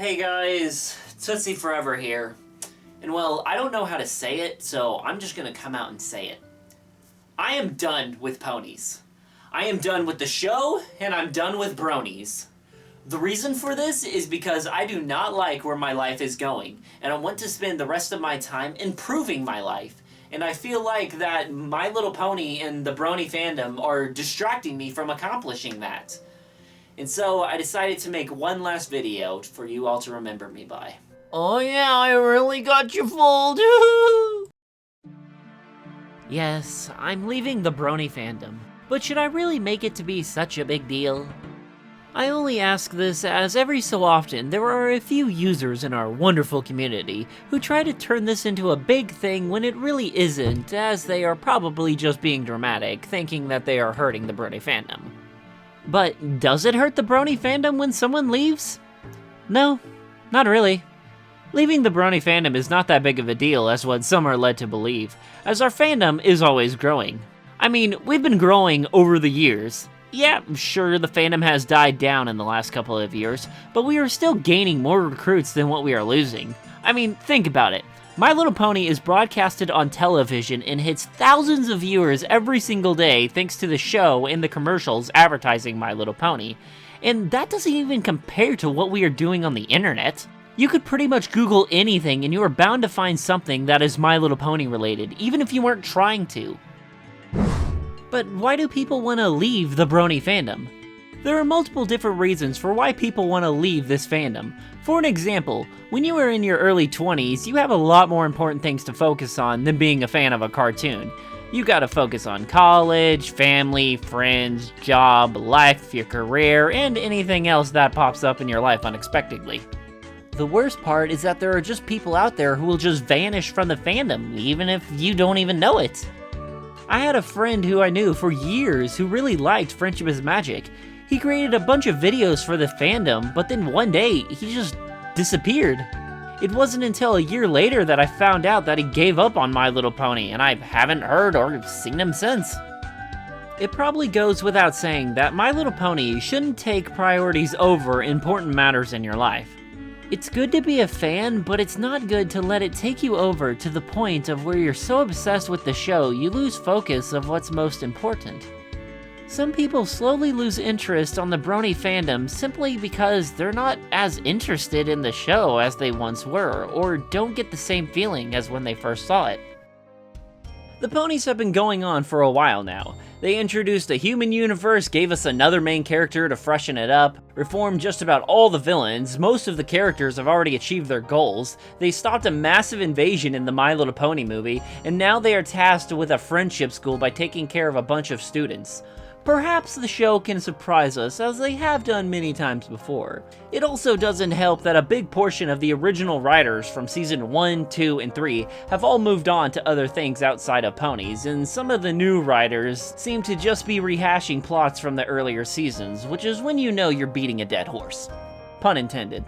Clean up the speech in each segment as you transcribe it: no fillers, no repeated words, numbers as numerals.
Hey guys, Tootsie Forever here. And well, I don't know how to say it, so I'm just gonna come out and say it. I am done with ponies. I am done with the show, and I'm done with bronies. The reason for this is because I do not like where my life is going, and I want to spend the rest of my time improving my life. And I feel like that My Little Pony and the Brony fandom are distracting me from accomplishing that. And so I decided to make one last video for you all to remember me by. Oh yeah, I really got you fooled. Yes, I'm leaving the Brony fandom, but should I really make it to be such a big deal? I only ask this as every so often there are a few users in our wonderful community who try to turn this into a big thing when it really isn't, as they are probably just being dramatic, thinking that they are hurting the Brony fandom. But does it hurt the Brony fandom when someone leaves? No, not really. Leaving the Brony fandom is not that big of a deal as what some are led to believe, as our fandom is always growing. I mean, we've been growing over the years. Yeah, sure, the fandom has died down in the last couple of years, but we are still gaining more recruits than what we are losing. I mean, think about it. My Little Pony is broadcasted on television and hits thousands of viewers every single day thanks to the show and the commercials advertising My Little Pony. And that doesn't even compare to what we are doing on the internet. You could pretty much Google anything and you are bound to find something that is My Little Pony related, even if you weren't trying to. But why do people want to leave the Brony fandom? There are multiple different reasons for why people want to leave this fandom. For an example, when you are in your early 20s, you have a lot more important things to focus on than being a fan of a cartoon. You gotta focus on college, family, friends, job, life, your career, and anything else that pops up in your life unexpectedly. The worst part is that there are just people out there who will just vanish from the fandom, even if you don't even know it. I had a friend who I knew for years who really liked Friendship is Magic. He created a bunch of videos for the fandom, but then one day, he just disappeared. It wasn't until a year later that I found out that he gave up on My Little Pony, and I haven't heard or seen him since. It probably goes without saying that My Little Pony shouldn't take priorities over important matters in your life. It's good to be a fan, but it's not good to let it take you over to the point of where you're so obsessed with the show you lose focus of what's most important. Some people slowly lose interest on the Brony fandom simply because they're not as interested in the show as they once were, or don't get the same feeling as when they first saw it. The ponies have been going on for a while now. They introduced a human universe, gave us another main character to freshen it up, reformed just about all the villains, most of the characters have already achieved their goals, they stopped a massive invasion in the My Little Pony movie, and now they are tasked with a friendship school by taking care of a bunch of students. Perhaps the show can surprise us, as they have done many times before. It also doesn't help that a big portion of the original writers from Season 1, 2, and 3 have all moved on to other things outside of ponies, and some of the new writers seem to just be rehashing plots from the earlier seasons, which is when you know you're beating a dead horse. Pun intended.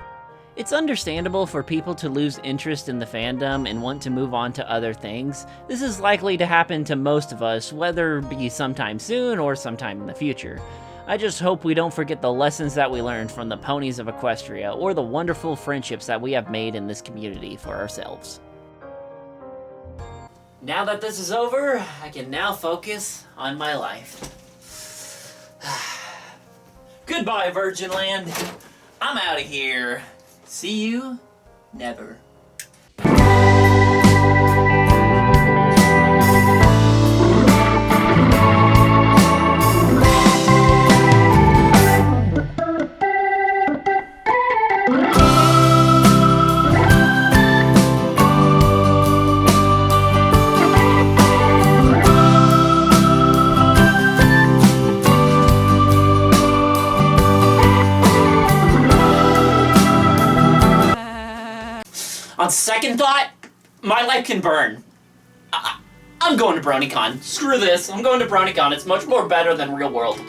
It's understandable for people to lose interest in the fandom and want to move on to other things. This is likely to happen to most of us, whether it be sometime soon or sometime in the future. I just hope we don't forget the lessons that we learned from the ponies of Equestria, or the wonderful friendships that we have made in this community for ourselves. Now that this is over, I can now focus on my life. Goodbye, Virgin Land. I'm out of here. See you never. On second thought, my life can burn. I'm going to BronyCon. Screw this. I'm going to BronyCon. It's much more better than real world.